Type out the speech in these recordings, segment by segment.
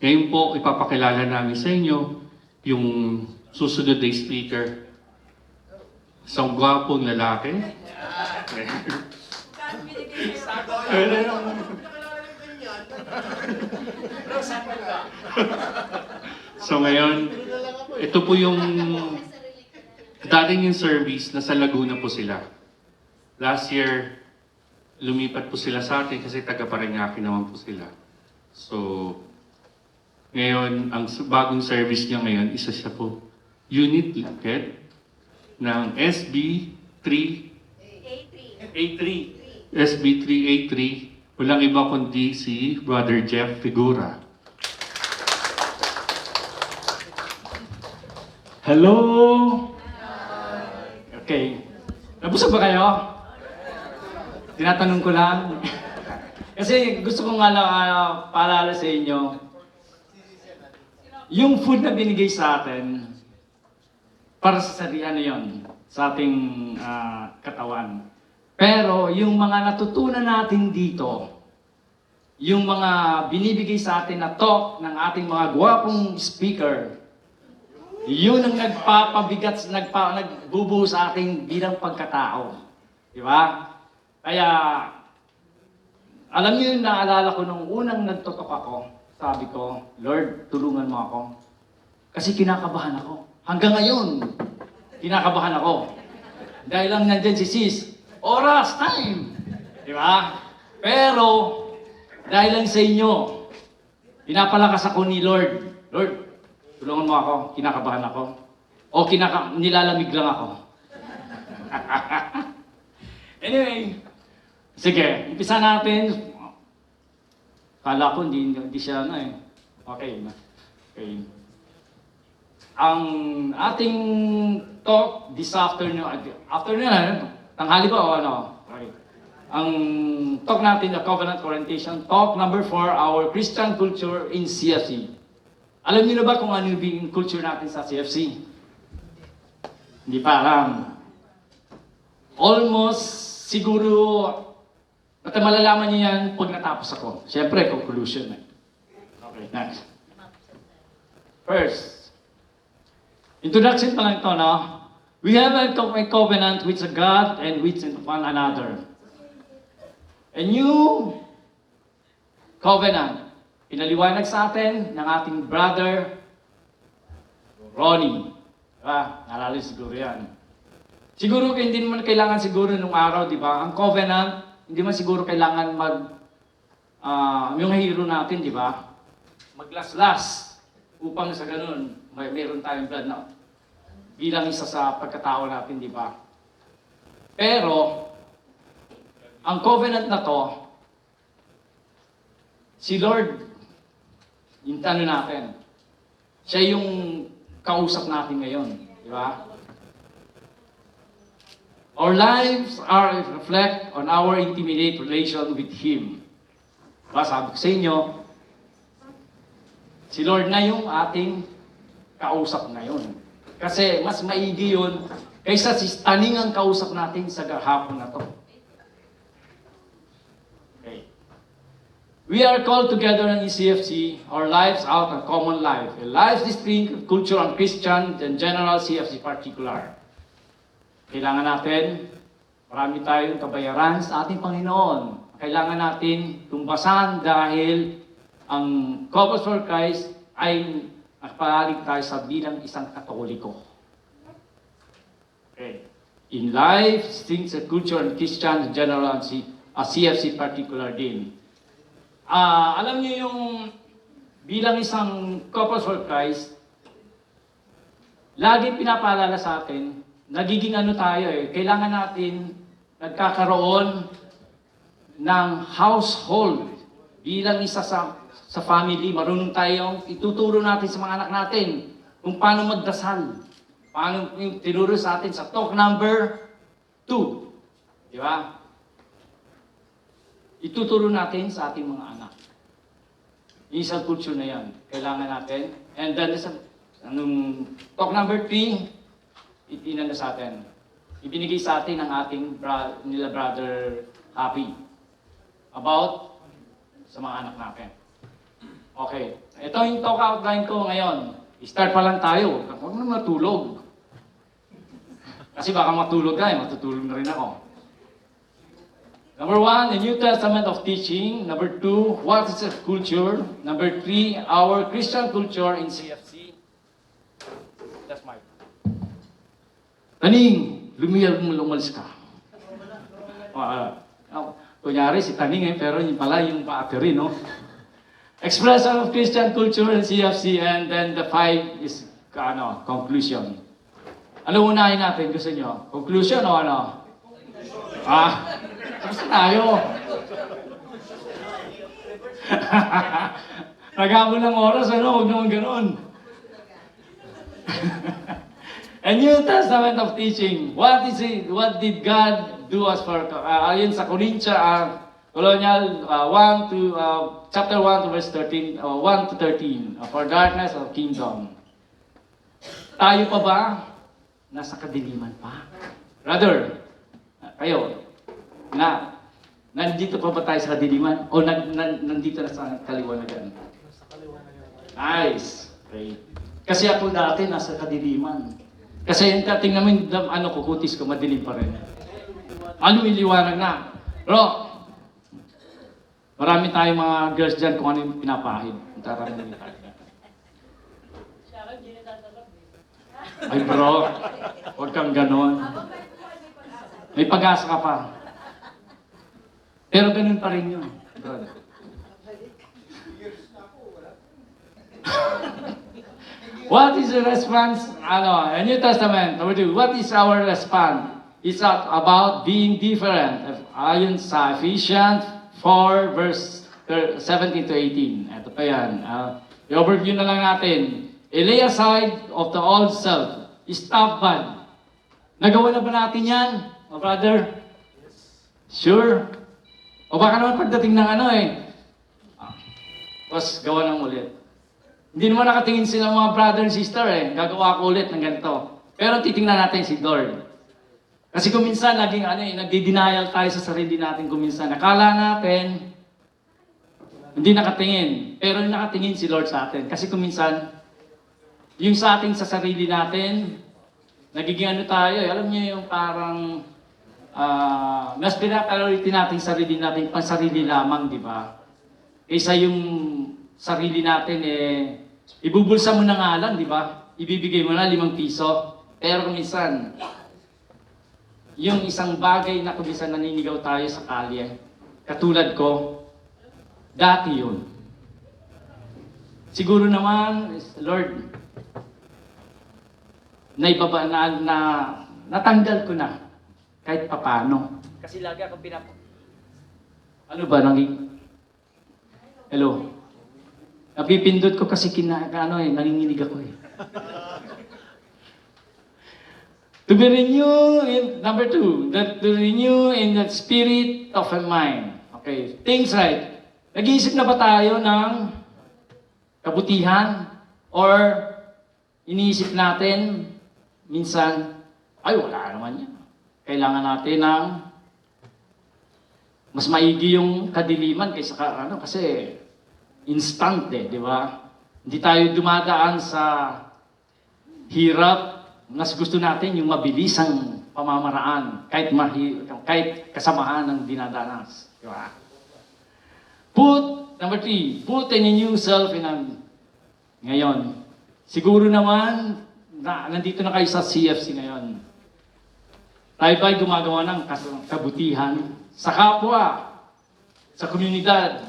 Ngayon po, ipapakilala namin sa inyo yung susunod na speaker. Isang gwapong lalaki. So ngayon, ito po yung dating yung service, nasa Laguna po sila. Last year, lumipat po sila sa atin kasi taga-Parañaque naman po sila. So, ngayon, ang bagong service niya ngayon, isa siya po, unit head ng SB3A3. SB3A3. Walang iba kundi si Brother Jeff Figura. Hello! Okay. Nabusog ba kayo? Tinatanong ko lang. Kasi gusto ko nga lang paalala sa inyo, yung food na binigay sa atin, para sa sarihan na yun, sa ating katawan. Pero yung mga natutunan natin dito, yung mga binibigay sa atin na talk ng ating mga gwapong speaker, yun ang nagpapabigat, nagbubuo sa ating bilang pagkatao. Di ba? Kaya, alam niyo yung naalala ko nung unang nagtotok ako, sabi ko, Lord, tulungan mo ako. Kasi kinakabahan ako. Hanggang ngayon, kinakabahan ako. Dahil lang nandyan si Sis, oras, time! Di ba? Pero, dahil lang sa inyo, pinapalakas ako ni Lord. Lord, tulungan mo ako, kinakabahan ako. O nilalamig lang ako. Anyway, sige, umpisa natin. Kala ko hindi siya Okay. Ang ating talk this afternoon, tanghali ba o ano? Okay. Ang talk natin, the Covenant Orientation, talk number 4, our Christian culture in CFC. Alam niyo na ba kung ano yung culture natin sa CFC? Hindi pa alam. Almost, siguro, at malalaman niyo yan pag natapos ako. Siyempre, conclusion. Okay, next. First, introduction pa lang ito, no? We have a covenant with God and with one another. A new covenant. Pinaliwanag sa atin ng ating brother, Ronnie. Diba? Naalala siguro yan. Siguro hindi naman kailangan siguro nung araw, di ba? Ang covenant, hindi man siguro kailangan yung hero natin, di ba? Maglaslas upang sa ganun, mayroon tayong blood na bilang isa sa pagkatao natin, di ba? Pero, ang covenant na to, si Lord, yung tanong natin, siya yung kausap natin ngayon, di ba? Our lives are reflect on our intimate relation with Him. Diba, sabi ko sa inyo, si Lord na yung ating kausap ngayon. Kasi mas maigi yun kaysa si taning ang kausap natin sa hapon na to. Okay. We are called together in CFC, our lives out a common life. A life distinct, culture and Christian, and general CFC particular. Kailangan natin, marami tayong kabayaran sa ating Panginoon. Kailangan natin tumbasan dahil ang Covenant for Christ ay nakapalig tayo sa bilang isang Katoliko. Okay. In life, distinct, culture and Christian, general, and CFC particular din. Alam niyo yung bilang isang Covenant for Christ, lagi pinapaalala sa atin, nagiging tayo kailangan natin nagkakaroon ng household bilang isa sa family. Marunong tayong ituturo natin sa mga anak natin kung paano magdasal. Paano yung tinuro sa atin sa talk number 2. Di ba? Ituturo natin sa ating mga anak. Yung isang culture na yan, kailangan natin. And then, talk number 3, itinan na sa atin. Ibinigay sa atin ng ating brother Happy about sa mga anak natin. Okay. Ito yung talk outline ko ngayon. Start pa lang tayo. Huwag na matulog. Kasi baka matulog ka, matutulog na rin ako. Number 1, the New Testament of teaching. Number 2, what is a culture? Number 3, our Christian culture in CFC. That's my... Taning, lumalis ka. Kunyari si Taning pero yun pala yung battery, no? Expression of Christian culture in CFC, and then the 5 is, conclusion. Ano unahin natin? Gusto nyo? Conclusion o ano? Tapos tayo. Naghabol ng oras, huwag naman ganun. A New Testament of teaching. What is it? What did God do us for? Ayon sa Colonial 1 to chapter 1 to verse 13, 1 to 13, for darkness of kingdom. Tayo pa ba nasa kadiliman pa? Brother, kayo, nandito pa ba tayo sa kadiliman? O nandito na sa kaliwanagan? Nasa kaliwanagan. Nice. Okay. Kasi ako dati nasa kadiliman. Kasi yung tingnan mo yung kukutis ko, madilim pa rin. Iliwanag na. Bro, marami tayong mga girls dyan kung ano yung pinapahid. Taramin tayo. Ay bro, huwag kang ganon. May pag-asa ka pa. Pero ganun pa rin yun. Bro. What is the response? A New Testament, number 2. What is our response? It's about being different. Ayon sa Ephesians 4 verse 17 to 18. Ito pa yan. I-overview na lang natin. Lay aside of the old self. Stop bad. Nagawa na ba natin yan? Brother? Sure? O baka naman pagdating ng tapos gawa ng ulit. Hindi naman nakatingin sila mga brother and sister gagawa ko ulit ng ganito. Pero titingnan natin si Lord. Kasi kung minsan naging nagdi-denial tayo sa sarili natin kung minsan. Nakala natin, hindi nakatingin. Pero nakatingin si Lord sa atin. Kasi kung minsan, yung sa atin sa sarili natin, nagiging tayo alam niyo yung parang, mas pinapalority natin sarili natin, pang sarili lamang, di ba? Kaysa yung sarili natin, ibubulsa mo na nga lang, di ba? Ibibigay mo na 5 piso. Pero kung minsan, yung isang bagay na kung minsan naninigaw tayo sa kalye, katulad ko, dati yun. Siguro naman, Lord, natanggal ko na kahit papano. Kasi lagi akong Ano ba, Hello? Napipindot ko kasi nanginginig ako To be renewed, number 2, to renew in the spirit of a mind. Okay, things right. Nag-iisip na ba tayo ng kabutihan? Or iniisip natin, minsan, wala naman yan. Kailangan natin ng mas maigi yung kadiliman kaysa kasi instant di ba? Hindi tayo dumadaan sa hirap. Mas gusto natin yung mabilisang pamamaraan kahit kasamahan ng dinadanas. Di ba? Number 3, put in a new self ngayon. Siguro naman, nandito na kayo sa CFC ngayon. Tayo ba'y gumagawa ng kabutihan sa kapwa, sa komunidad?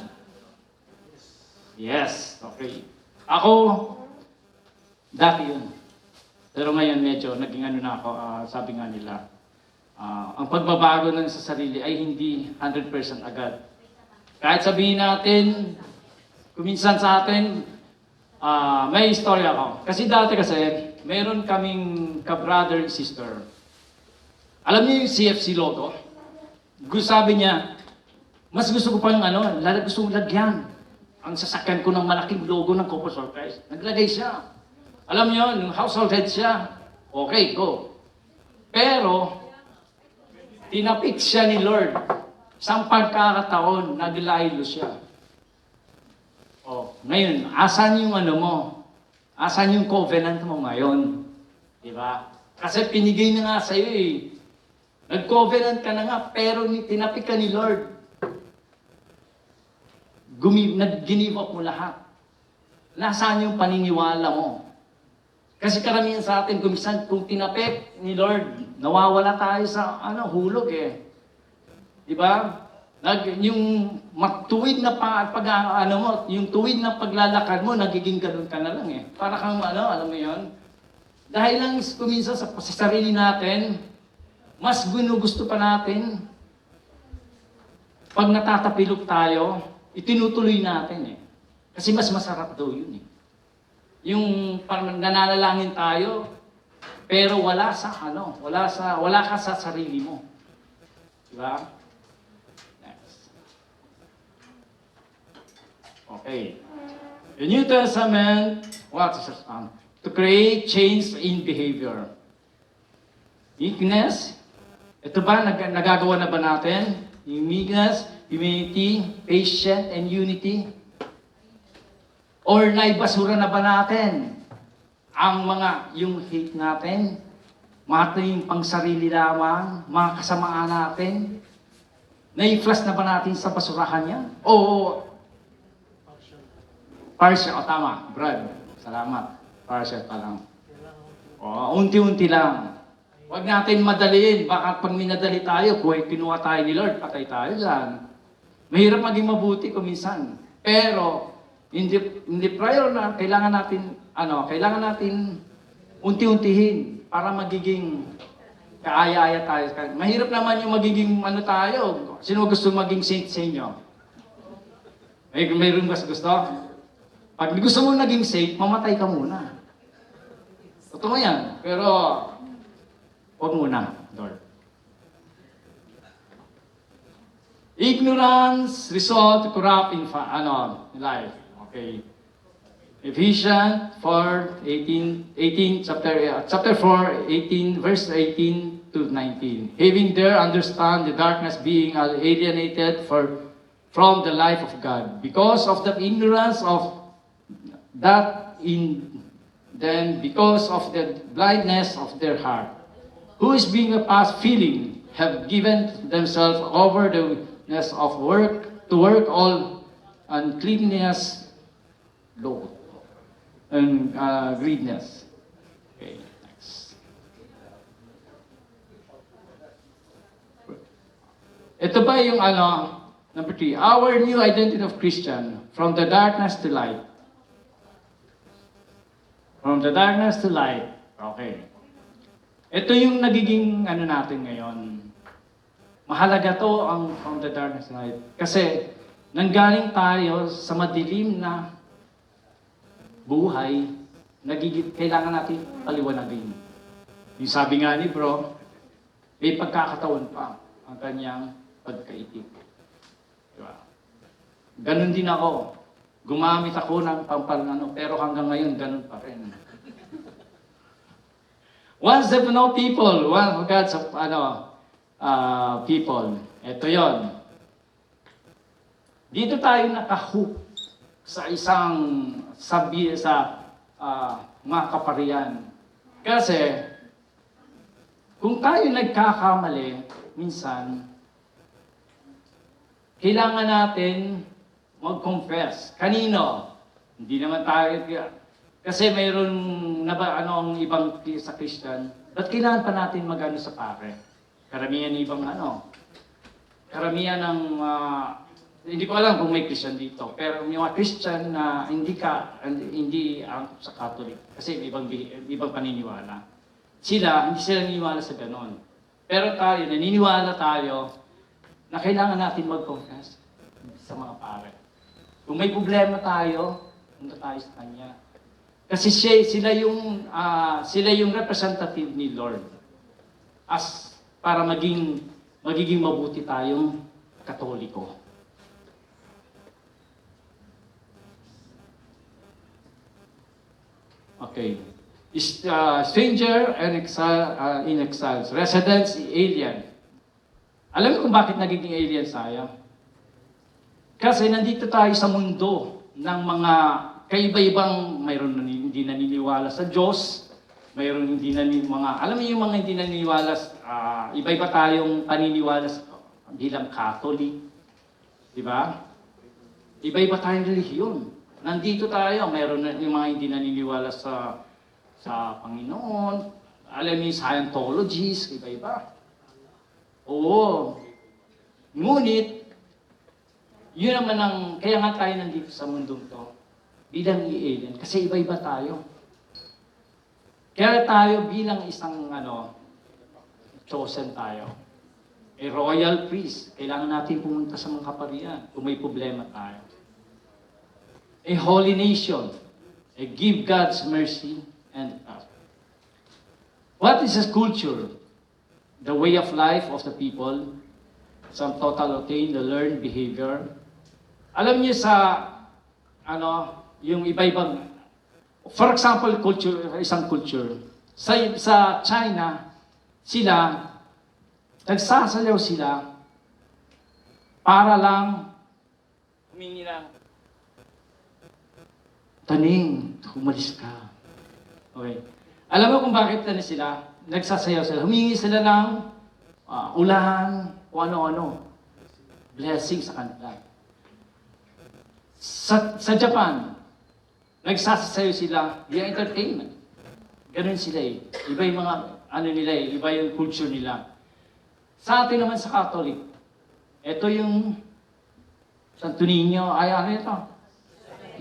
Yes, okay. Ako, dati yun. Pero ngayon medyo naging na ako, sabi nga nila, ang pagbabago ng sa sarili ay hindi 100% agad. Kahit sabihin natin, kuminsan sa atin, may istorya ako. Kasi dati meron kaming ka-brother and sister. Alam niyo yung CFC logo? Sabi niya, mas gusto ko pang gusto kong lagyan. Ang sasakyan ko ng malaking logo ng Coco Surprise. Naglagay siya. Alam niyo, yung household head siya. Okay, go. Pero, tinapik siya ni Lord. Isang pagkakataon, naglaylo siya. Oh, ngayon, asan yung ano mo? Asan yung covenant mo ngayon? Di ba? Kasi pinigay na nga sa'yo eh. Nag-covenant ka na nga, pero tinapik ka ni Lord. Nag-give up mo lahat. Nasaan yung paniniwala mo? Kasi karamihan sa atin, kung tinapik ni Lord, nawawala tayo sa hulog eh. Di ba? Yung matuwid na yung tuwid na paglalakad mo, nagiging ganun ka na lang eh. Para kang alam mo yon. Dahil lang kuminsan sa sarili natin, mas gusto pa natin, pag natatapilok tayo, itinutuloy natin eh. Kasi mas masarap daw yun eh. Yung parang nananalangin tayo, pero wala ka sa sarili mo. Diba? Next. Okay. The New Testament, what is it? To create change in behavior. Meekness. Ito ba, nagagawa na ba natin? Yung meekness, humility, patience, and unity? Or naibasura na ba natin yung hate natin, yung pangsarili lamang, mga kasamaan natin? Na-flush na ba natin sa basurahan yan? O partial, tama, Brad. Salamat. Partial pa lang. Unti-unti lang. Huwag natin madaliin. Baka pag minadali tayo, kung kinuha tayo ni Lord, patay tayo dyan. Mahirap maging mabuti kuminsan. Pero, hindi prior na, kailangan natin unti-untihin para magiging kaaya-aya tayo. Mahirap naman yung magiging tayo. Sino gusto maging saint sa inyo? Mayroon ba gusto? Pag gusto mo naging saint, mamatay ka muna. Totoo yan. Pero, huwag muna, Lord. Ignorance result corrupt in life. Okay. Ephesians 4:18, chapter 4, 18, verse 18 to 19. Having there understand the darkness being alienated from the life of God, because of the ignorance of that because of the blindness of their heart, who is being a past feeling, have given themselves over the weakness of work to work all uncleanness, and greediness. Okay, next. Ito ba yung number 3, our new identity of Christian, from the darkness to light. From the darkness to light. Okay. Ito yung nagiging natin ngayon. Mahalaga to ang from the darkness to light. Kasi nanggaling tayo sa madilim na buhay, kailangan natin paliwanagin. Yung sabi nga ni bro, may pagkakataon pa ang kanyang pagkaitik. Diba? Ganon din ako. Gumamit ako ng pero hanggang ngayon, ganun pa rin. Once there were no people, one of God's people. Ito yon. Dito tayo nakahook sa mga kaparian. Kasi, kung tayo nagkakamali, minsan, kailangan natin mag-confess. Kanino? Hindi naman tayo, kasi mayroon ang ibang sa Christian, ba't kailangan pa natin mag-ano sa pare? Karamihan ng, hindi ko alam kung may Christian dito, pero may mga Christian na hindi sa Catholic, kasi may ibang paniniwala. Hindi sila naniniwala sa ganon. Pero tayo, naniniwala tayo na kailangan natin mag-confess sa mga pare. Kung may problema tayo, punta tayo sa Kanya. Kasi sila yung representative ni Lord. Para magiging mabuti tayong Katoliko. Okay. Stranger and in exiles. Residents, alien. Alam mo kung bakit nagiging alien tayo? Kasi nandito tayo sa mundo ng mga kaiba-ibang, mayroon na hindi naniniwala sa Diyos, mayroon hindi naniniwala, alam mo yung mga hindi naniniwala, iba-iba tayong paniniwala bilang Catholic, di ba? Iba-iba tayong relihiyon. Nandito tayo, mayroon na yung mga hindi naniniwala sa Panginoon, alam mo yung Scientologies, iba-iba. Oo. Ngunit, yun naman ang, kaya nga tayo nandito sa mundong to, bilang alien, kasi iba-iba tayo. Kaya tayo bilang isang, chosen tayo. A royal priest, kailangan natin pumunta sa mga kaparian kung may problema tayo. A holy nation, a give God's mercy and trust. What is a culture? The way of life of the people, some total routine, the learned behavior. Alam niyo sa, yung iba-ibang, for example, culture, isang culture. Sa China, sila, nagsasayaw sila para lang humingi ng taning, umalis ka. Okay. Alam mo kung bakit sila? Nagsasayaw sila. Humingi sila ng ulan, o ano-ano. Blessing sa kanila. Sa Japan, nagsasayaw sila via entertainment. Ganun sila eh. Iba yung mga, nila eh, iba yung culture nila. Sa atin naman sa Catholic, ito yung Santo Niño, ito?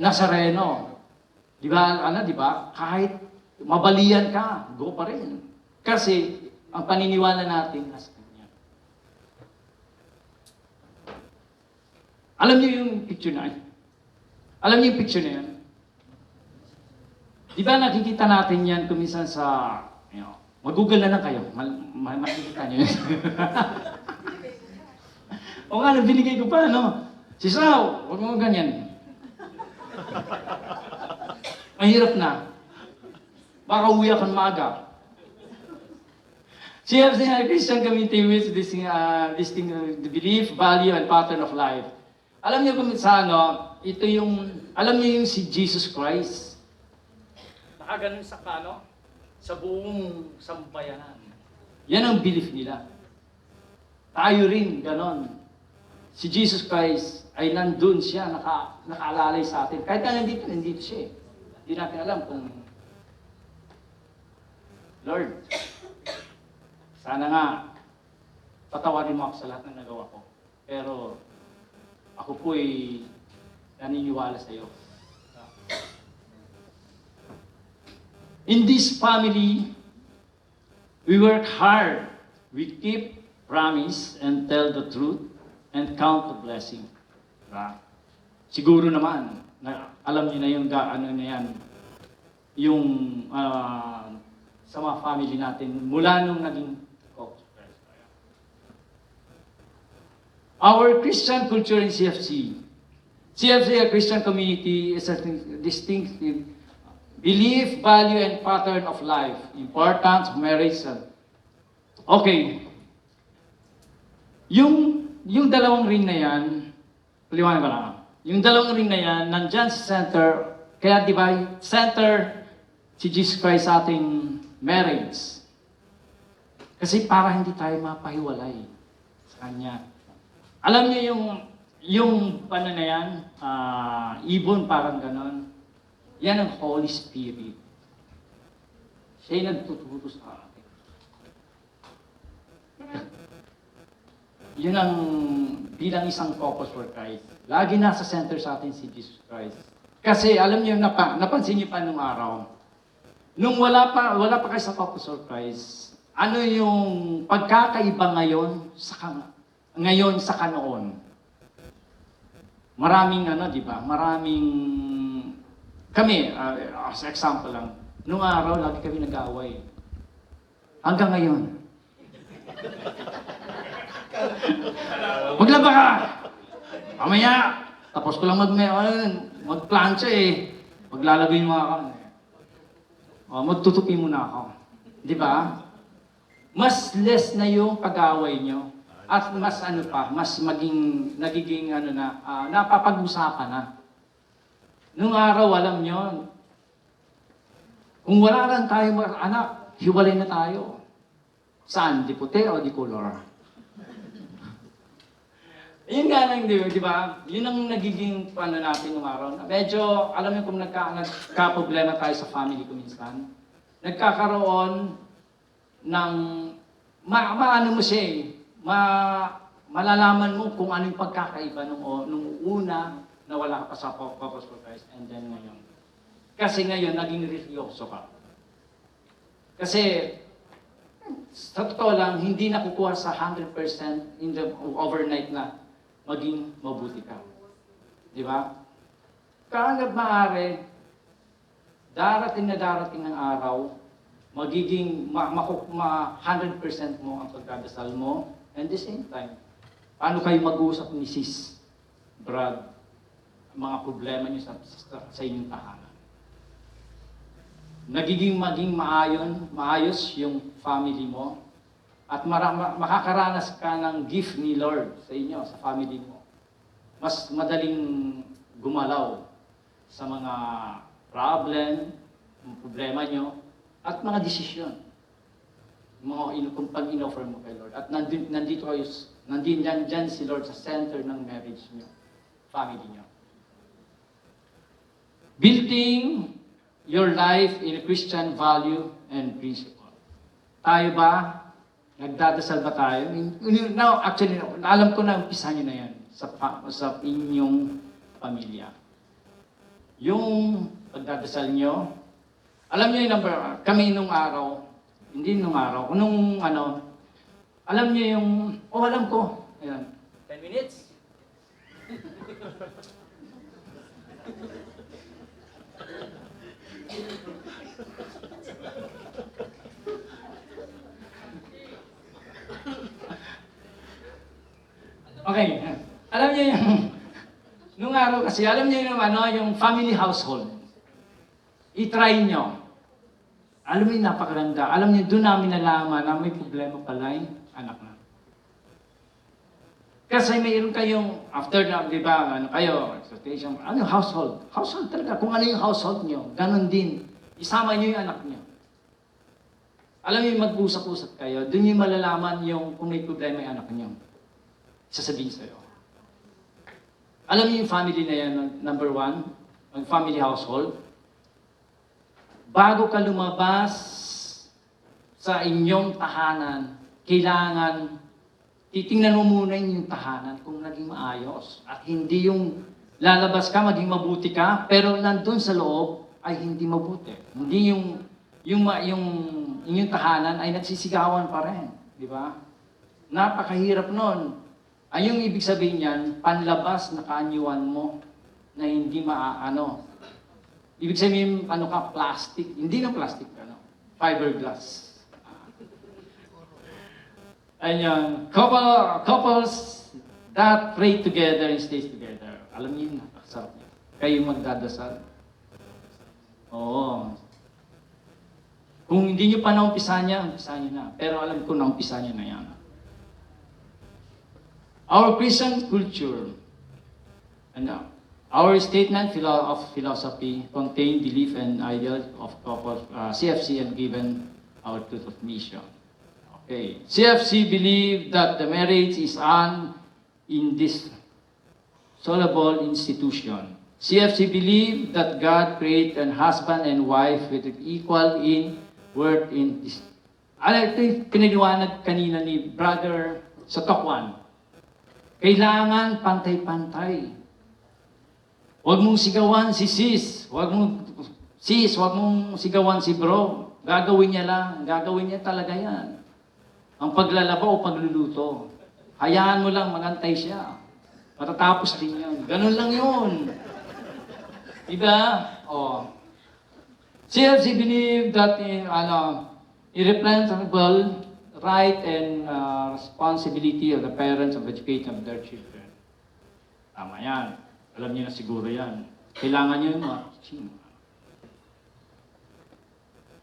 Nazareno. Di ba, di ba? Kahit mabalian ka, go pa rin. Kasi, ang paniniwala natin nasa Kanya. Alam niyo yung picture na yan? Alam niyo yung picture na yan? Di ba nakikita natin yan kuminsan sa, mag-google na lang kayo, makikita niyo yun. O nga, binigay ko pa, Si Sao, huwag mo ganyan. Mahirap na. Baka uwi ako ng maaga. CFC Christian Community with this the belief, value, and pattern of life. Alam niyo kung sa ito yung, alam niyo yung si Jesus Christ. Nakaganon sa sa buong sambayanan. Yan ang belief nila. Tayo rin, ganon. Si Jesus Christ ay nandun siya, nakaalalay sa atin. Kahit na nandito siya eh. Hindi natin alam kung, Lord, sana nga, patawarin mo ako sa lahat ng nagawa ko. Pero, ako po'y naniniwala sa iyo. In this family, we work hard. We keep promise and tell the truth and count the blessing. Diba? Siguro naman, alam niyo na yung na yan, yung sa mga family natin, mula nung naging our Christian culture in CFC. CFC, a Christian community, is a distinctive belief, value, and pattern of life. Importance of marriage. Okay. Yung dalawang ring na yan, paliwanag ko lang. Yung dalawang ring na yan, nandyan sa center, kaya di ba, center si Jesus Christ sa ating marriage. Kasi para hindi tayo mapahiwalay sa Kanya. Alam niyo yung paano na yan, ibon parang ganon, yan ang Holy Spirit. Siya yung nagtuturo sa atin. Yun ang bilang isang focus for Christ. Lagi nasa center sa atin si Jesus Christ. Kasi alam niyo, napansin niyo pa nung araw, nung wala pa kayo sa focus for Christ, ano yung pagkakaiba ngayon sa kanoon? Maraming di ba? Maraming kami, as example lang, nung araw lagi kami nag-aaway. Hanggang ngayon. Maglaba ka! Mamaya, tapos ko lang magplancha eh. Maglalagay mo ako. Magtutupi muna ako. Di ba? Mas less na yung pag-away nyo. At mas mas nagiging napapag-usapan na. Nung araw, alam nyo, kung wala lang tayo mga anak, hiwalay na tayo. Saan? Di puti o di color? Yun nga lang, di ba? Yun ang nagiging natin nung araw. Medyo, alam niyo kung nagka-problema tayo sa family ko minsan, nagkakaroon ng, maano mo siya eh, malalaman mo kung ano yung pagkakaiba nung una na wala ka pa sa Purpose for Christ and then ngayon. Kasi ngayon, naging religyoso ka. Kasi, sa totoo lang, hindi nakukuha sa 100% in the overnight na maging mabuti ka. Di ba? Kaagad maaari, darating ng araw, magiging 100% mo ang pagdadasal mo, and the same time, paano kayo mag-uusap ni Sis, Brad, mga problema niyo sa inyong tahanan. Maging maayos yung family mo, at makakaranas ka ng gift ni Lord sa inyo, sa family mo. Mas madaling gumalaw sa mga problema nyo, at mga desisyon. Kung pag-in-offer mo kay Lord. At nandito dyan si Lord sa center ng marriage nyo, family nyo. Building your life in a Christian value and principle. Tayo ba? Nagdadasal ba tayo? Now, actually, alam ko na umpisa nyo na yan sa inyong pamilya. Yung pagdadasal nyo, alam nyo yung kami nung araw, hindi nung araw, alam nyo yung, alam ko, ayan, 10 minutes? Okay. Alam niyo yung, nung araw kasi, alam niyo yung yung family household. I-try nyo. Alam niyo, napakaganda. Alam niyo, doon namin nalaman na may problema pala yung anak na. Kasi mayroon kayong, after na, di ba, kayo, expectation, household? Household talaga. Kung ano yung household nyo, ganun din. Isama nyo yung anak nyo. Alam niyo, mag-usap-usap kayo, doon yung malalaman yung kung may problema yung anak nyo. Sasabihin sa'yo. Alam niyo yung family na yan, number 1, ang family household. Bago ka lumabas sa inyong tahanan, kailangan titingnan mo muna yung tahanan kung naging maayos. At hindi yung lalabas ka, maging mabuti ka, pero nandun sa loob ay hindi mabuti. Hindi yung inyong tahanan ay nagsisigawan pa rin. Di ba? Napakahirap nun. Ay yung ibig sabihin niyan, panlabas na kaanyuan mo na hindi Ibig sabihin, plastic. Hindi na plastic, fiberglass. Ayan, couples that pray together and stays together. Alam niyo na, sarap niyo. Kayo magdadasal. Oo. Kung hindi niyo pa naumpisa niyo na. Pero alam ko naumpisa niyo na yan. Our Christian culture, our statement of philosophy contain belief and ideals of CFC and given our truth of mission. Okay. CFC believe that the marriage is an indissoluble institution. CFC believe that God created a husband and wife with equal in worth in this. Ito yung pinaliwanag kanina ni Brother sa Talk 1. Kailangan pantay-pantay. Huwag mong sigawan si sis. Huwag mong sigawan si bro. Gagawin niya lang. Gagawin niya talaga yan. Ang paglalaba o pagluluto. Hayaan mo lang, magantay siya. Matatapos din yan. Ganun lang yun. Diba? CFC believe that irreplaceable right and responsibility of the parents of education of their children. Tama yan. Alam niyo na siguro yan. Kailangan niyo yung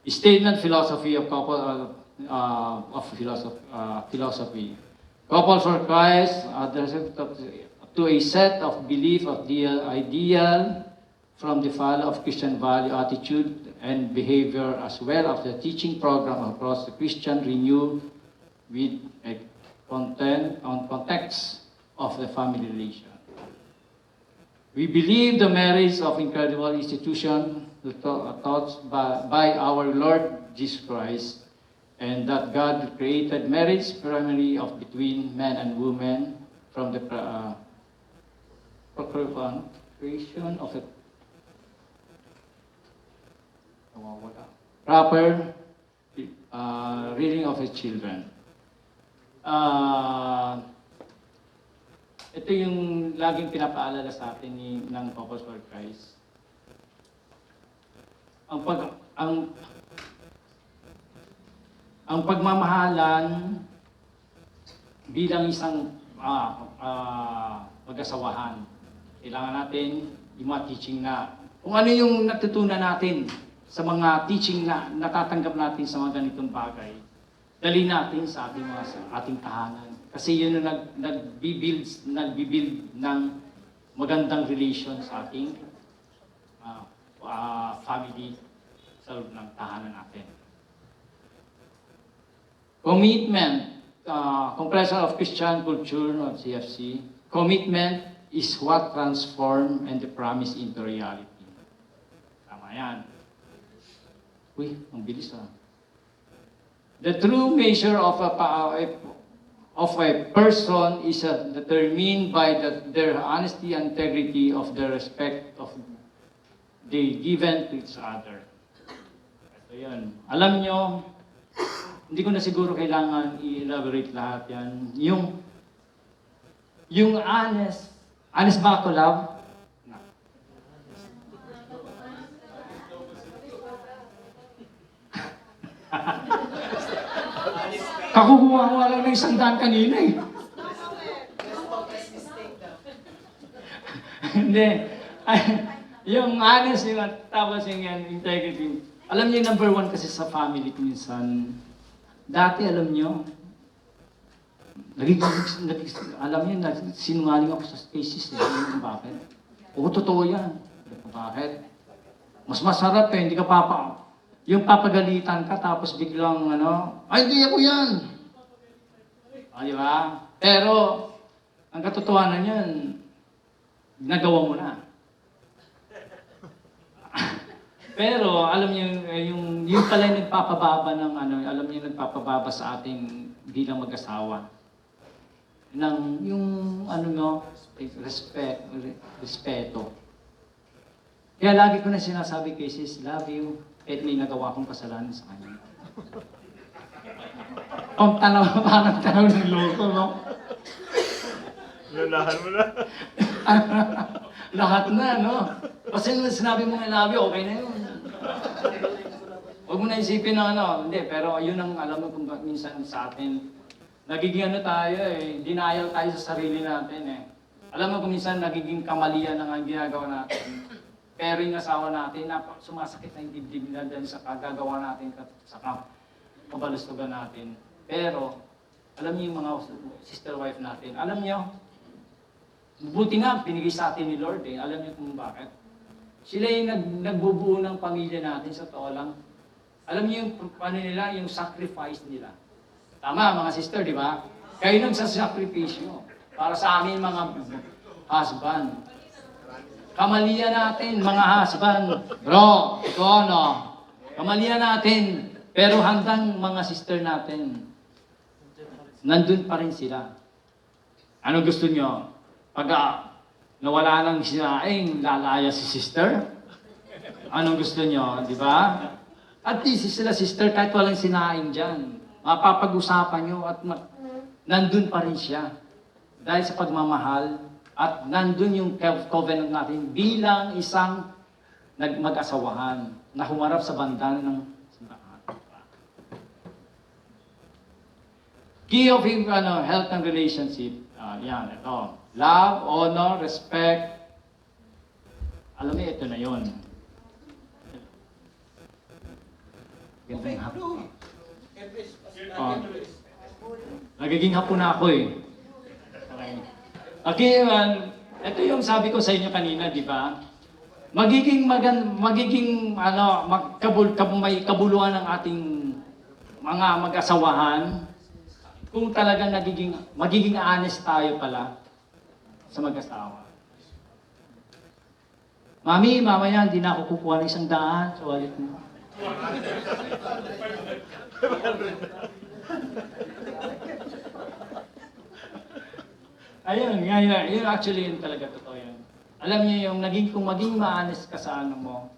statement philosophy of philosophy. Couples for Christ to a set of belief of the ideal from the value of Christian value, attitude, and behavior, as well as the teaching program across the Christian Renew with a content on context of the family relation. We believe the merits of incredible institution taught by our Lord Jesus Christ, and that God created marriage primarily of between men and women from the procreation of a proper rearing of the children. Ito yung laging pinapaalala sa atin ng Apostle Christ. Ang pagmamahalan bilang isang mag-asawahan, kailangan natin yung mga teaching na, kung ano yung natutunan natin sa mga teaching na natatanggap natin sa mga ganitong bagay, dali natin sa ating tahanan. Kasi yun yung nagbibuild ng magandang relation sa ating family sa loob ng tahanan natin. Commitment, compression of Christian culture of CFC. Commitment is what transform and the promise into reality. Tama yan. Uy, ang bilis ah. The true measure of a person is determined by their honesty and integrity of the respect of they given to each other. Ito yun. Alam nyo, hindi ko na siguro kailangan i-elaborate lahat yan. Yung honest ba ako, love? Kakukuha ko lang ng isang daan kanina eh. Hindi. Yung honest, tapos yung integrity. Alam niyo, number one kasi sa family minsan, dati alam niyo, alam niyo, sinungaling ako sa cases eh. Bakit? Oo, totoo yan. Bakit? Mas masarap eh, hindi ka yung papagalitan ka tapos biglang ay hindi ako yan. Di ba? Pero, ang katotohanan yan, nagawa mo na. Pero, alam niyo, yung pala yung nagpapababa ng alam niyo, nagpapababa sa ating bilang mag-asawa. Yung respeto. Kaya lagi ko na sinasabi kay sis, love you, kahit may nagawa akong kasalanan sa kanya. Kung parang tanaw ng loko, no? Lulahan mo na. Lahat na, no? Kasi nung sinabi mo nga love you, okay na yun. Huwag mo na isipin na hindi, pero yun ang alam mo kung minsan sa atin, nagiging tayo eh, denial tayo sa sarili natin eh. Alam mo kung minsan nagiging kamalian ang ginagawa natin. Pero yung asawa natin, sumasakit na yung dibdib nila dahil sa kagagawa natin, sa kabalustugan natin. Pero, alam niyo yung mga sister wife natin, alam niyo, buti nga, binigay sa atin ni Lord eh. Alam niyo kung bakit? Sila yung nagbubuo ng pamilya natin sa totoo lang. Alam niyo yung paano nila, yung sacrifice nila. Tama, mga sister, di ba? Kayo nagsasakripisyo para sa amin mga husband. Kamalian natin, mga husband. Bro, ikaw kamalian natin. Pero hanggang mga sister natin, nandun pa rin sila. Ano gusto nyo? Pag nawala nang sinaing, lalaya si sister? Anong gusto nyo? Di ba? At least sila sister, kahit walang sinaing dyan, mapapag-usapan nyo at nandun pa rin siya. Dahil sa pagmamahal, at nandun yung covenant natin bilang isang mag-asawahan na humarap sa banda ng simbahan. Key of health and relationship. Yan, ito. Love, honor, respect. Alam mo, ito na yun. Gandang hapon. Nagiging hapon na ako eh. Okay, ito yung sabi ko sa inyo kanina, di ba? may kabuluhan ng ating mga mag-asawahan kung talagang magiging honest tayo pala sa mag-asawa. Mami, mamaya hindi na ako kukuha ng 100 sa wallet mo. Yun actually yun talaga totoo yun. Alam niyo yung kung maging ma-honest ka sa ano mo,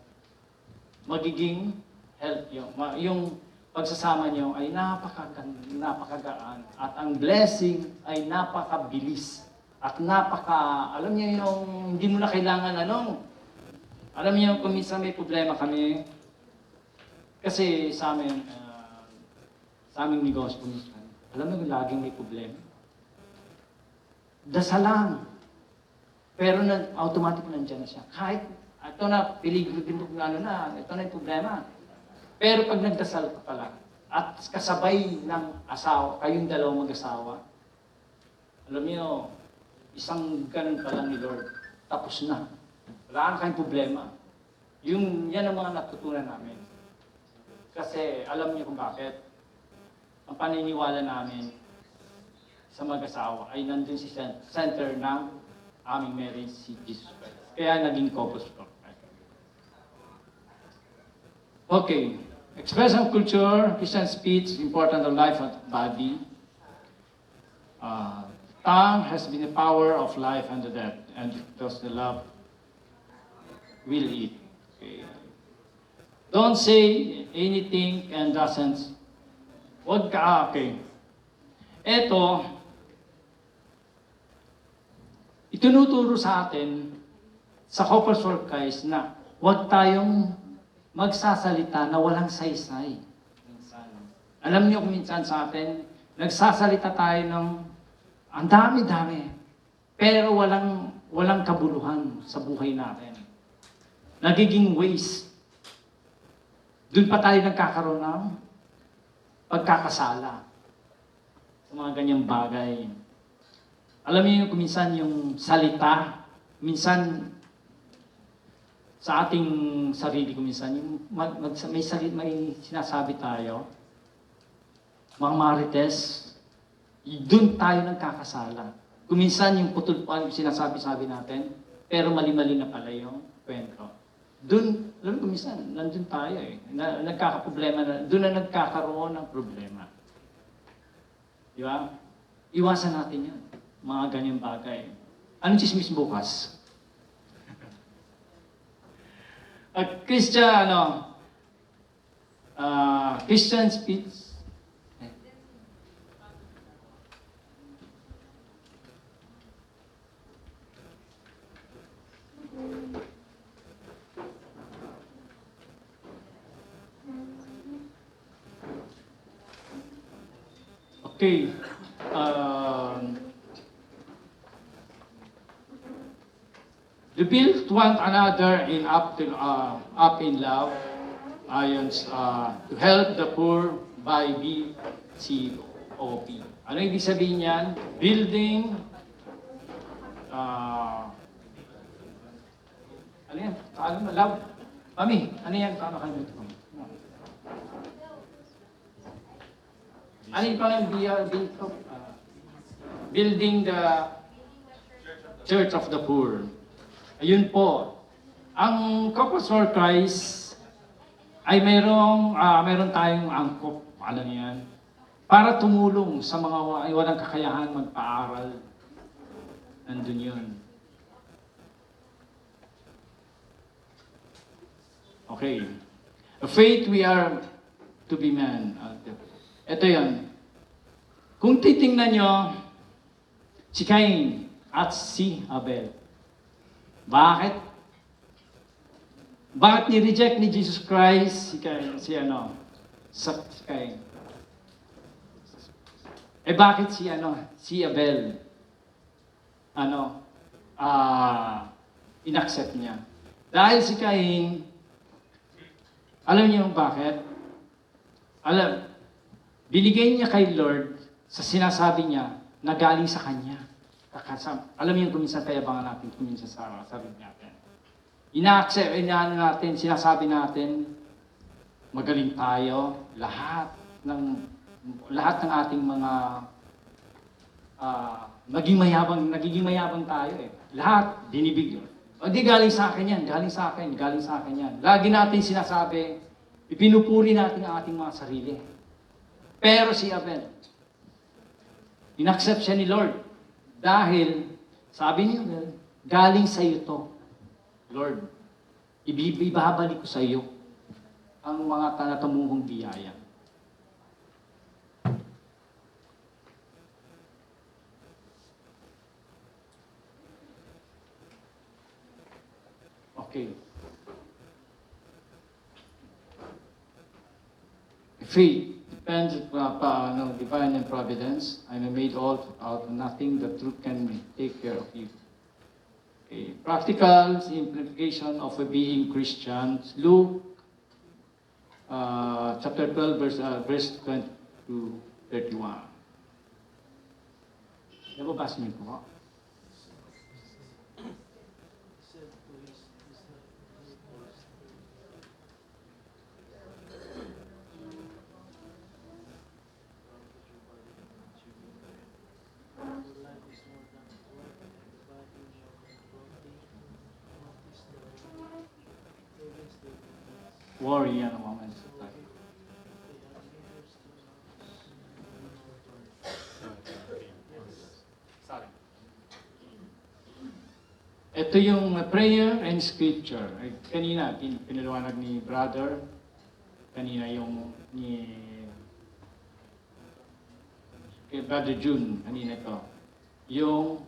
magiging help yung pagsasama niyo ay napakagaan at ang blessing ay napakabilis at alam niyo yung hindi mo na kailangan alam niyo kung minsan may problema kami kasi sa aming negosyo minsan, alam mo laging may problema. Dasalan. Pero automatic nandiyan na siya. Kahit, ito na, peligro din ito na yung problema. Pero pag nagdasal ka pala, at kasabay ng asawa, kayong dalawang mag-asawa, alam niyo, isang ganun pa lang ni Lord, tapos na. Wala kayong problema. Yan ang mga natutunan namin. Kasi alam niyo kung bakit. Ang paniniwala namin sa mag-asawa ay nandun si center ng aming marriage, si Jesus Christ. Kaya naging focus ko. Okay. Expression of culture, Christian speech, important of life and body. Tongue has been the power of life and the death, and thus the love will eat. Okay. Don't say anything and doesn't. Okay. Ito, itinuturo sa atin sa Couples for Christ na huwag tayong magsasalita na walang saysay. Minsan. Alam niyo kung minsan sa atin, nagsasalita tayo ng ang dami-dami, pero walang kabuluhan sa buhay natin. Nagiging waste. Doon pa tayo nagkakaroon ng pagkakasala sa mga ganyang bagay. Alam niyo kung minsan yung salita, minsan sa ating sarili ko minsan, yung may sinasabi tayo, mga marites, doon tayo nagkakasala. Kung minsan yung putol-puan yung sinasabi-sabi natin, pero mali-mali na pala yung kwento. Doon, alam ko minsan, nandun tayo nagkakaproblema doon na nagkakaroon ng problema. Di ba? Iwasan natin yan. Mga ganyang bagay. Anong chismis bukas? Christian speech. Okay. To build one another up in love, to help the poor by BCOP. Ano ibig sabihin yan? Building, ano yan? Love? Mami, ano yan? Paano kayo dito? Ano yung parang building the Church of the Poor. Ayun po. Ang Couples for Christ ay meron tayong angkop, alam yan, para tumulong sa mga walang kakayahan magpaaral. Nandun yun. Okay. A faith we are to be man. Ito yan. Kung titingnan nyo, si Cain at si Abel. Bakit? Bakit ni-reject ni Jesus Christ si Cain? Bakit si Abel? Inaccept niya. Dahil si Cain, alam niyo bakit? Binigay niya kay Lord sa sinasabi niya na galing sa Kanya. Alam niyo kung minsan kayabangan natin kung minsan sa sarili natin. ina-accept, natin, sinasabi natin, magaling tayo, lahat ng ating mga nagiging mayabang tayo eh. Lahat, binibigyan. O di galing sa akin yan, galing sa akin yan. Lagi natin sinasabi, ipinupuri natin ang ating mga sarili. Pero si Abel, inaccept siya ni Lord. Dahil, sabi niya, galing sa iyo to, Lord. Ibabalik ko sa iyo ang mga tanatamuhong biyaya. Okay. Faith depends on divine and providence. I am made all out of nothing. The truth can take care of you. Okay. Practical simplification of being Christians. Luke chapter 12, verse 20 to 31. Nababasa niyo po. Worry yan ang moment. Ito yung prayer and scripture. Kanina, pinaliwanag ni brother. Kanina yung kay Brother June, kanina ito. Yung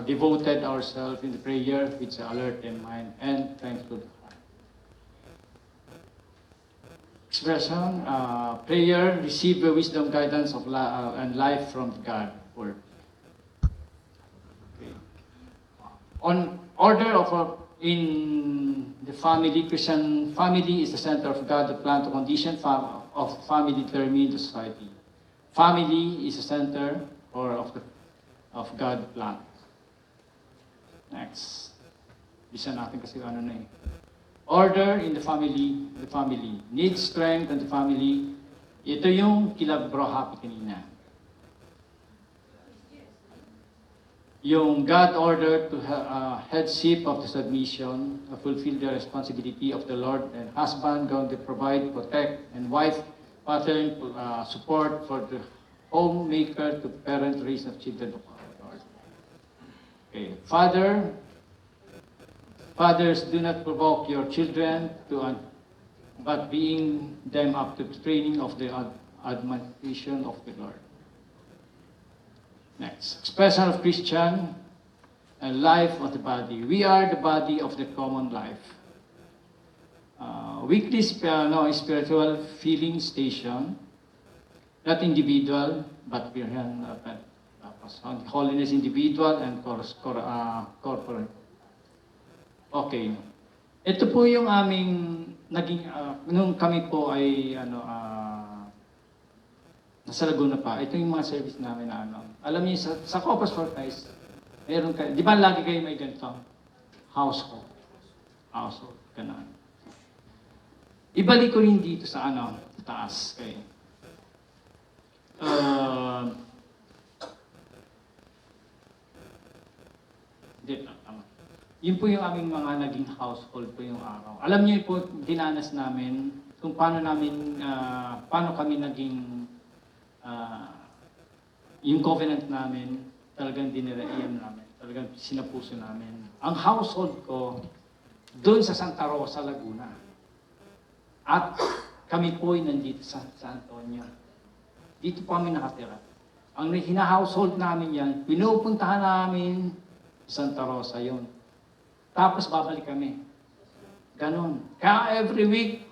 devoted ourselves in the prayer with alert in mind and thankful heart. Expression, prayer, receive the wisdom, guidance of and life from God. Word. Okay. On order of in the family, Christian family is the center of God, the plan to condition of family determine the society. Family is the center of God plan. Next. Bisa natin kasi ano na eh. Order in the family needs strength in the family. Ito yung kila Bro Happy kanina. Yung God order to headship of the submission, fulfill the responsibility of the Lord and husband going to provide, protect, and wife pattern support for the homemaker to parent raise of children of our Lord. Okay. Fathers, do not provoke your children but being them up to the training of the admonition of the Lord. Next, expression of Christian and life of the body. We are the body of the common life. Weekly spiritual feeling station, not individual, but we are holiness individual and corporate. Okay. Ito po yung aming naging, nung kami po ay nasa Laguna pa, ito yung mga service namin na alam niyo, sa Corpus Fortis, meron kayo, di ba lagi kayo may ganito? Household, ganun. Ibalik ko rin dito sa taas. Okay. Yun po yung aming mga naging household po yung araw. Alam niyo po, dinanas namin kung paano kami naging, yung covenant namin, talagang diniraiyan namin, talagang sinapuso namin. Ang household ko, doon sa Santa Rosa, Laguna. At kami po ay nandito sa San Antonio. Dito po kami nakatira. Ang hina-household namin yan, pinupuntahan namin sa Santa Rosa yon. Tapos babalik kami. Ganon. Kaya every week,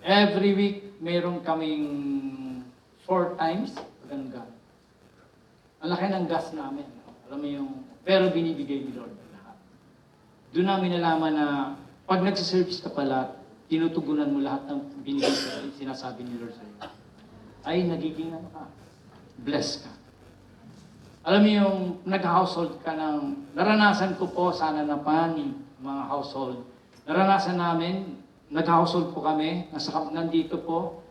every week, meron kaming 4 times, ganun. Ang laki ng gas namin. Alam mo yung, pero binibigay ni Lord lahat. Doon namin nalaman na, pag nagsiservice ka pala, tinutugunan mo lahat ng binigay sa sinasabi ni Lord sa'yo. Ay, nagiging blessed ka. Alam mo yung nag-household ka ng, naranasan ko po, sana naman, mga household. Naranasan namin, nag-household po kami, nandito po.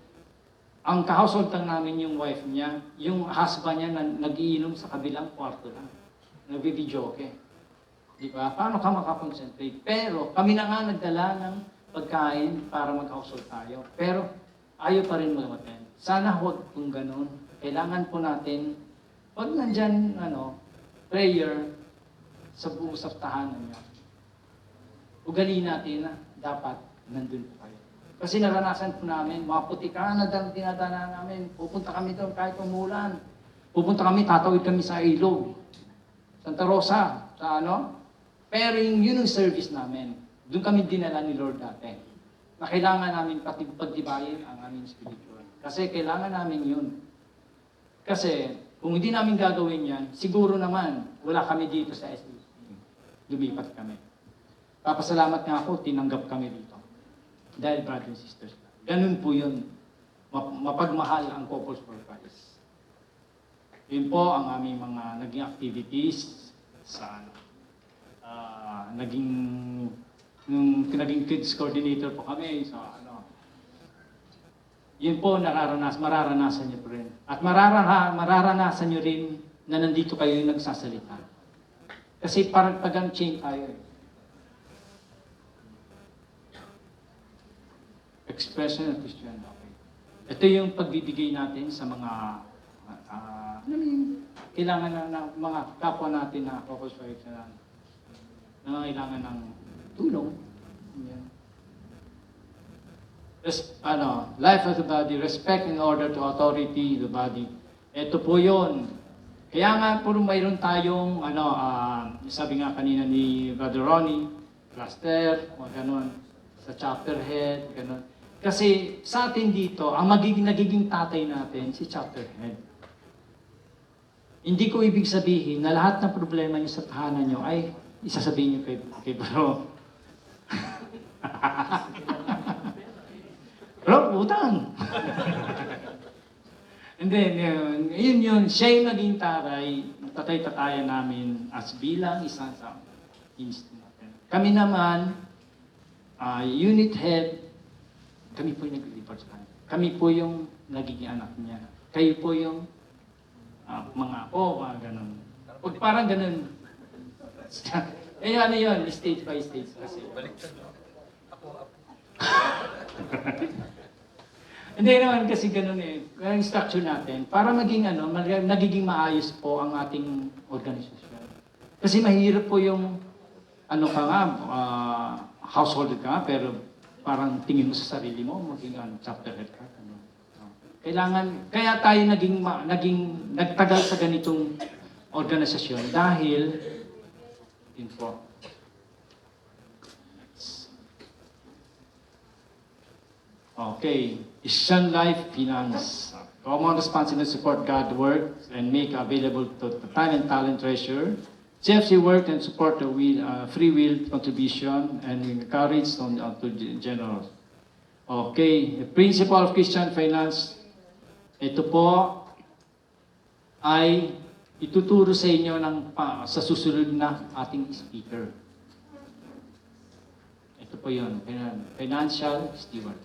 Ang ka-household lang namin yung wife niya, yung husband niya nagiinom sa kabilang kwarto lang. Nagbi-videoke. Di ba? Paano ka makakonsentrate? Pero kami na nga nagdala ng pagkain para mag-household tayo. Pero ayaw pa rin mag-attend. Sana huwag kung ganun. Kailangan po natin, pag nandyan, prayer sa buong sa tahanan niya, ugaliin natin na dapat nandun po kayo. Kasi naranasan po namin, mga putika na dinadana namin, pupunta kami doon kahit umulan. Pupunta kami, tatawid kami sa ilog. Santa Rosa, sa Pero yun ang service namin. Doon kami dinala ni Lord dati. Na kailangan namin pagtibayin ang aming spiritual. Kasi kailangan namin yun. Kasi kung hindi namin gagawin yan, siguro naman wala kami dito sa SDC. Lumipat kami. Papasalamat nga ako, tinanggap kami dito. Dahil brothers and sisters. Ganun po yun. Mapagmahal ang Couples for Christ. Yun po ang aming mga naging activities sa naging kids coordinator po kami sa yun po mararanasan niyo po rin. At mararanasan niyo rin na nandito kayo yung nagsasalita. Kasi parang pagang chain tayo eh. Expression of Christian. Okay. Ito yung pagbibigay natin sa mga kailangan na mga kapwa natin na focus for na kailangan ng tulong. Yan. Life of the body, respect in order to authority the body. Ito po yun. Kaya nga po mayroon tayong, sabi nga kanina ni Brother Ronnie, cluster, o gano'n, sa chapter head, gano'n. Kasi sa atin dito, ang nagiging tatay natin, si chapter head. Hindi ko ibig sabihin na lahat ng problema niyo sa tahanan niyo ay isasabihin niyo kay Bro. Bro, utang! Hindi, yun. Siya yung naging tatay-tatayan namin as bilang isang sa ministry natin. Kami naman, unit head, kami po yung nag-report sa kanya. Kami po yung nagiging anak niya. Kayo po yung mga ganun. Pag parang ganun. Yun, stage by stage kasi. Hindi naman kasi ganun eh. Ang structure natin, para maging nagiging maayos po ang ating organisasyon. Kasi mahirap po yung, household ka nga, pero parang tingin mo sa sarili mo, maging chapter head ka. Kaya tayo nagtagal sa ganitong organisasyon dahil, yun po. Okay, Christian Life Finance. Common responsibility to support God's work and make available to the time and talent treasure. CFC work and support the free will contribution and encourage to generous. Okay, the principle of Christian finance. Ito po ay ituturo sa inyo sa susunod na ating speaker. Ito po yun, financial steward.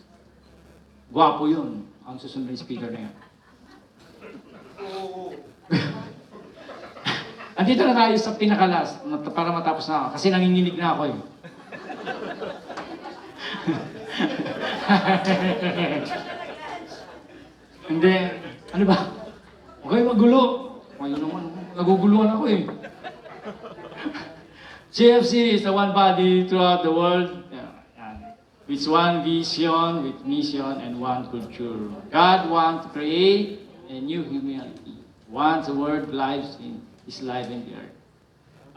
Gwapo yun, ang susunod na speaker na yan. Andito na tayo sa pinakalas para matapos na ako, kasi nanginginig na ako eh. Hindi, ano ba? Okay, magulo. Ayun naman, naguguluhan ako eh. CFC is the one body throughout the world. With one vision, with mission, and one culture. God wants to create a new humanity. Once the word lives in His life in the earth.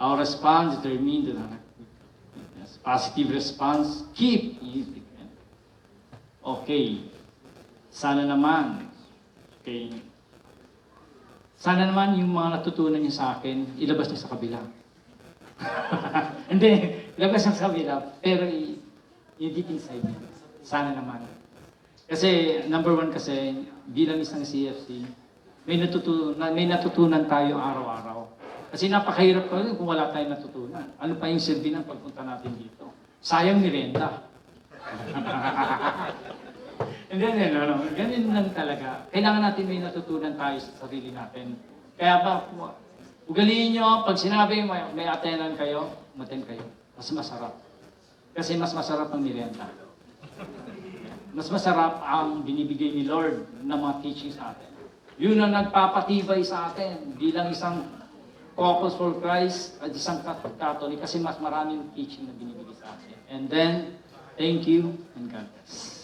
Our response determines the positive response. Keep it. Okay. Sana naman. Okay. Sana naman yung mga natutunan niyo sa akin, ilabas niyo sa kabila. Hindi, ilabas niyo sa kabila. Pero yung deep inside niyo. Sana naman. Kasi, number one kasi, bilang isang CFC, may natutunan tayo araw-araw. Kasi napakahirap ko kung wala tayong natutunan. Ano pa yung silbi ng pagpunta natin dito? Sayang merienda. Hindi, no. Ganun lang talaga. Kailangan natin may natutunan tayo sa sarili natin. Kaya ba, ugaliin nyo, pag sinabi may attendant kayo, umattend kayo. Mas masarap. Kasi mas masarap ang merienda. Mas masarap ang binibigay ni Lord ng mga teaching sa atin. Yun ang nagpapatibay sa atin bilang isang Caucus for Christ at isang Catholic kasi mas maraming teaching na binibigay sa atin. And then, thank you and God bless.